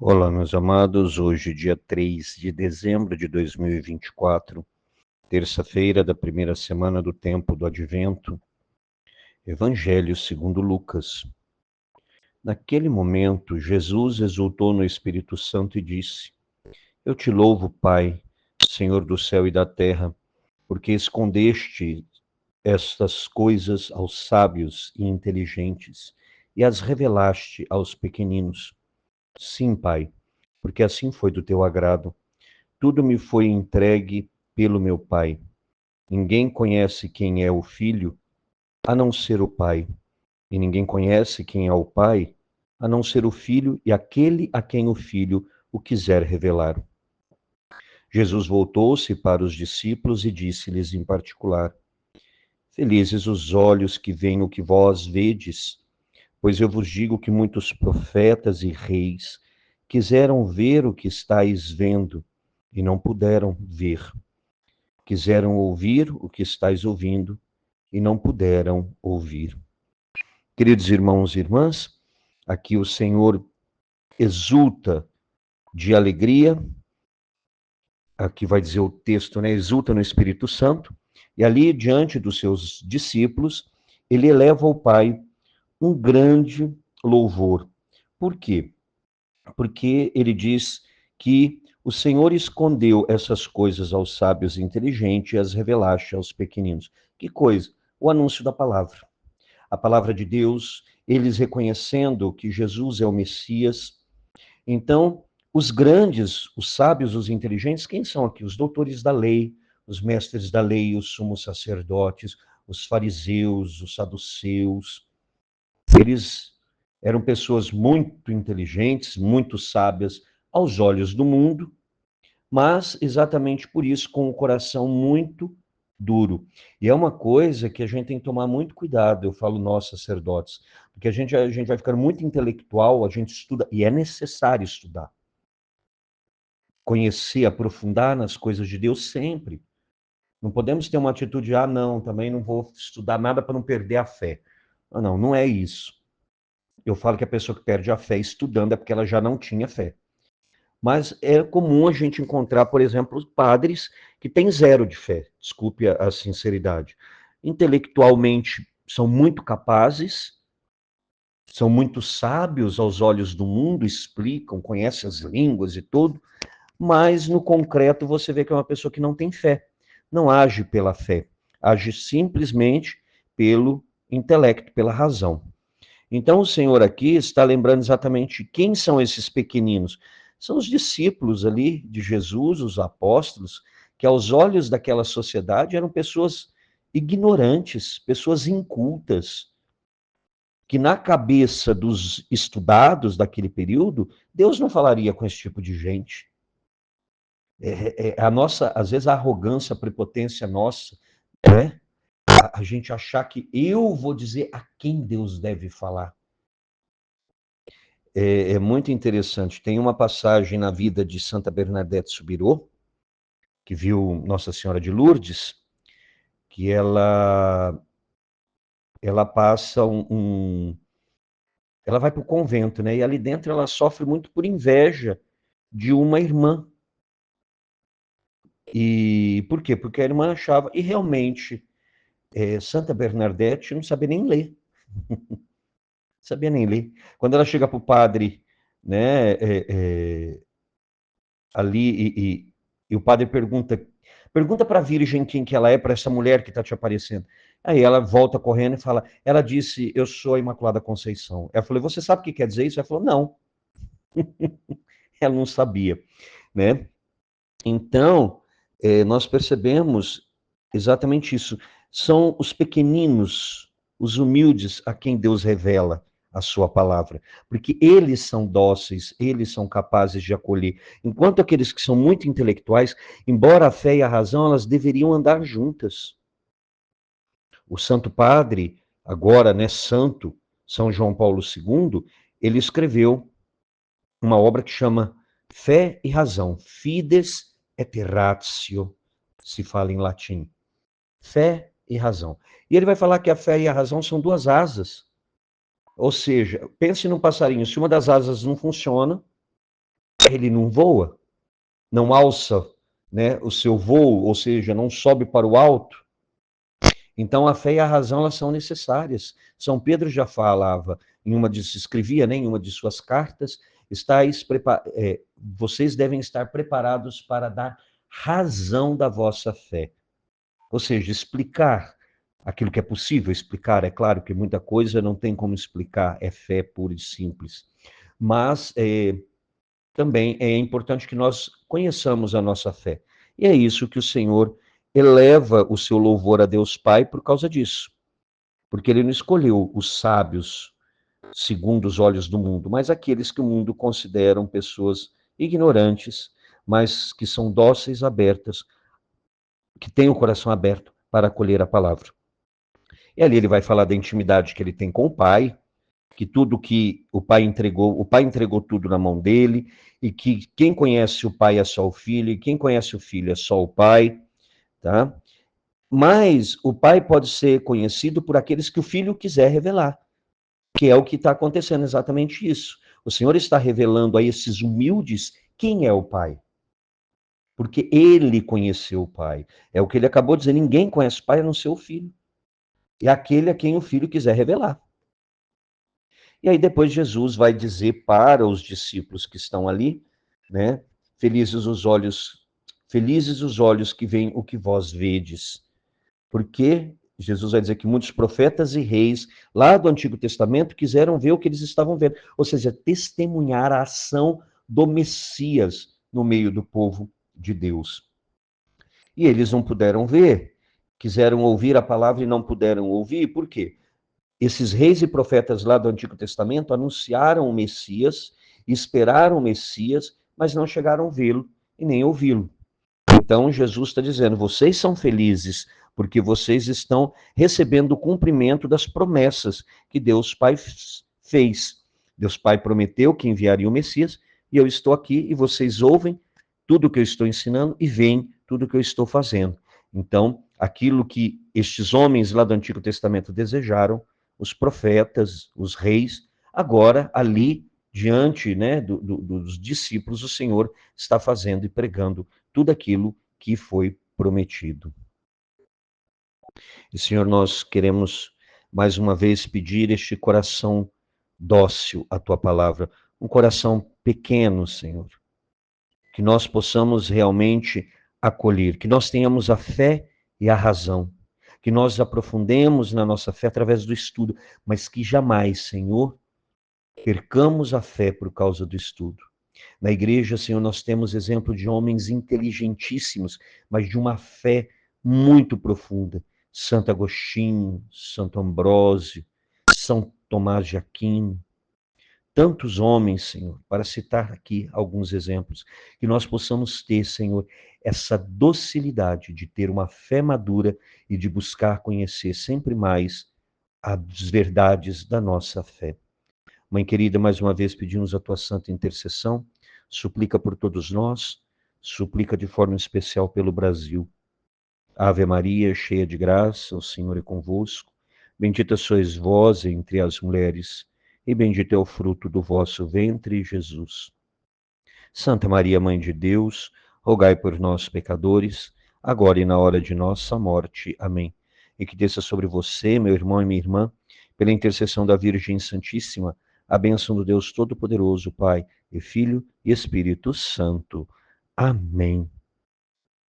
Olá, meus amados. Hoje, dia 3 de dezembro de 2024, terça-feira da primeira semana do tempo do Advento, Evangelho segundo Lucas. Naquele momento, Jesus exultou no Espírito Santo e disse: Eu te louvo, Pai, Senhor do céu e da terra, porque escondeste estas coisas aos sábios e inteligentes e as revelaste aos pequeninos. Sim, Pai, porque assim foi do teu agrado. Tudo me foi entregue pelo meu Pai. Ninguém conhece quem é o Filho, a não ser o Pai. E ninguém conhece quem é o Pai, a não ser o Filho e aquele a quem o Filho o quiser revelar. Jesus voltou-se para os discípulos e disse-lhes em particular: Felizes os olhos que veem o que vós vedes, pois eu vos digo que muitos profetas e reis quiseram ver o que estáis vendo e não puderam ver. Quiseram ouvir o que estáis ouvindo e não puderam ouvir. Queridos irmãos e irmãs, aqui o Senhor exulta de alegria, aqui vai dizer o texto, né? Exulta no Espírito Santo, e ali diante dos seus discípulos, ele eleva ao Pai um grande louvor. Por quê? Porque ele diz que o Senhor escondeu essas coisas aos sábios e inteligentes e as revelaste aos pequeninos. Que coisa? O anúncio da palavra. A palavra de Deus, eles reconhecendo que Jesus é o Messias. Então, os grandes, os sábios, os inteligentes, quem são aqui? Os doutores da lei, os mestres da lei, os sumos sacerdotes, os fariseus, os saduceus. Eles eram pessoas muito inteligentes, muito sábias aos olhos do mundo, mas exatamente por isso com o coração muito duro. E é uma coisa que a gente tem que tomar muito cuidado, eu falo nós sacerdotes, porque a gente vai ficando muito intelectual, a gente estuda, e é necessário estudar. Conhecer, aprofundar nas coisas de Deus sempre. Não podemos ter uma atitude de, não, também não vou estudar nada para não perder a fé. Não, não é isso. Eu falo que a pessoa que perde a fé estudando é porque ela já não tinha fé. Mas é comum a gente encontrar, por exemplo, padres que têm zero de fé, desculpe a sinceridade. Intelectualmente são muito capazes, são muito sábios aos olhos do mundo, explicam, conhecem as línguas e tudo, mas no concreto você vê que é uma pessoa que não tem fé, não age pela fé, age simplesmente pelo intelecto, pela razão. Então o Senhor aqui está lembrando exatamente quem são esses pequeninos. São os discípulos ali de Jesus, os apóstolos, que aos olhos daquela sociedade eram pessoas ignorantes, pessoas incultas, que na cabeça dos estudados daquele período, Deus não falaria com esse tipo de gente. A nossa, às vezes a arrogância, a prepotência nossa, né? A gente achar que eu vou dizer a quem Deus deve falar. É muito interessante. Tem uma passagem na vida de Santa Bernadette Soubirous, que viu Nossa Senhora de Lourdes, que ela passa ela vai para o convento, né? E ali dentro ela sofre muito por inveja de uma irmã. E por quê? Porque a irmã achava, e realmente, Santa Bernadette não sabia nem ler. Sabia nem ler. Quando ela chega para o padre, né, ali, e o padre pergunta para a Virgem quem que ela é, para essa mulher que está te aparecendo. Aí ela volta correndo e fala, ela disse, eu sou a Imaculada Conceição. Ela falou, você sabe o que quer dizer isso? Ela falou, não. Ela não sabia, né? Então, nós percebemos exatamente isso. São os pequeninos, os humildes, a quem Deus revela a sua palavra, porque eles são dóceis, eles são capazes de acolher. Enquanto aqueles que são muito intelectuais, embora a fé e a razão, elas deveriam andar juntas. O Santo Padre, agora, né, Santo São João Paulo II, ele escreveu uma obra que chama Fé e Razão, Fides et Ratio, se fala em latim. Fé e razão. E ele vai falar que a fé e a razão são duas asas. Ou seja, pense num passarinho, se uma das asas não funciona, ele não voa, não alça, né, o seu voo, ou seja, não sobe para o alto. Então a fé e a razão, elas são necessárias. São Pedro já falava, escrevia, né, em uma de suas cartas, vocês devem estar preparados para dar razão da vossa fé. Ou seja, explicar aquilo que é possível explicar. É claro que muita coisa não tem como explicar, é fé pura e simples. Mas também é importante que nós conheçamos a nossa fé. E é isso que o Senhor eleva o seu louvor a Deus Pai por causa disso. Porque ele não escolheu os sábios segundo os olhos do mundo, mas aqueles que o mundo consideram pessoas ignorantes, mas que são dóceis, abertas, que têm o coração aberto para acolher a palavra. E ali ele vai falar da intimidade que ele tem com o Pai, que tudo que o Pai entregou tudo na mão dele, e que quem conhece o Pai é só o Filho, e quem conhece o Filho é só o Pai, tá? Mas o Pai pode ser conhecido por aqueles que o Filho quiser revelar, que é o que está acontecendo, exatamente isso. O Senhor está revelando a esses humildes quem é o Pai. Porque ele conheceu o Pai. É o que ele acabou de dizer, ninguém conhece o Pai a não ser o Filho. É aquele a quem o Filho quiser revelar. E aí depois Jesus vai dizer para os discípulos que estão ali, né? Felizes os olhos que veem o que vós vedes. Porque Jesus vai dizer que muitos profetas e reis lá do Antigo Testamento quiseram ver o que eles estavam vendo, ou seja, testemunhar a ação do Messias no meio do povo de Deus. E eles não puderam ver, quiseram ouvir a palavra e não puderam ouvir, por quê? Esses reis e profetas lá do Antigo Testamento anunciaram o Messias, esperaram o Messias, mas não chegaram a vê-lo e nem ouvi-lo. Então Jesus está dizendo: vocês são felizes porque vocês estão recebendo o cumprimento das promessas que Deus Pai fez. Deus Pai prometeu que enviaria o Messias, e eu estou aqui, e vocês ouvem tudo o que eu estou ensinando e veem tudo o que eu estou fazendo. Então, aquilo que estes homens lá do Antigo Testamento desejaram, os profetas, os reis, agora ali diante, né, dos discípulos, o Senhor está fazendo e pregando tudo aquilo que foi prometido. E, Senhor, nós queremos mais uma vez pedir este coração dócil à tua palavra, um coração pequeno, Senhor, que nós possamos realmente acolher, que nós tenhamos a fé e a razão, que nós aprofundemos na nossa fé através do estudo, mas que jamais, Senhor, percamos a fé por causa do estudo. Na igreja, Senhor, nós temos exemplo de homens inteligentíssimos, mas de uma fé muito profunda. Santo Agostinho, Santo Ambrósio, São Tomás de Aquino, tantos homens, Senhor, para citar aqui alguns exemplos, que nós possamos ter, Senhor, essa docilidade de ter uma fé madura e de buscar conhecer sempre mais as verdades da nossa fé. Mãe querida, mais uma vez pedimos a tua santa intercessão, suplica por todos nós, suplica de forma especial pelo Brasil. Ave Maria, cheia de graça, o Senhor é convosco. Bendita sois vós entre as mulheres, e bendito é o fruto do vosso ventre, Jesus. Santa Maria, Mãe de Deus, rogai por nós, pecadores, agora e na hora de nossa morte. Amém. E que desça sobre você, meu irmão e minha irmã, pela intercessão da Virgem Santíssima, a bênção do Deus Todo-Poderoso, Pai e Filho e Espírito Santo. Amém.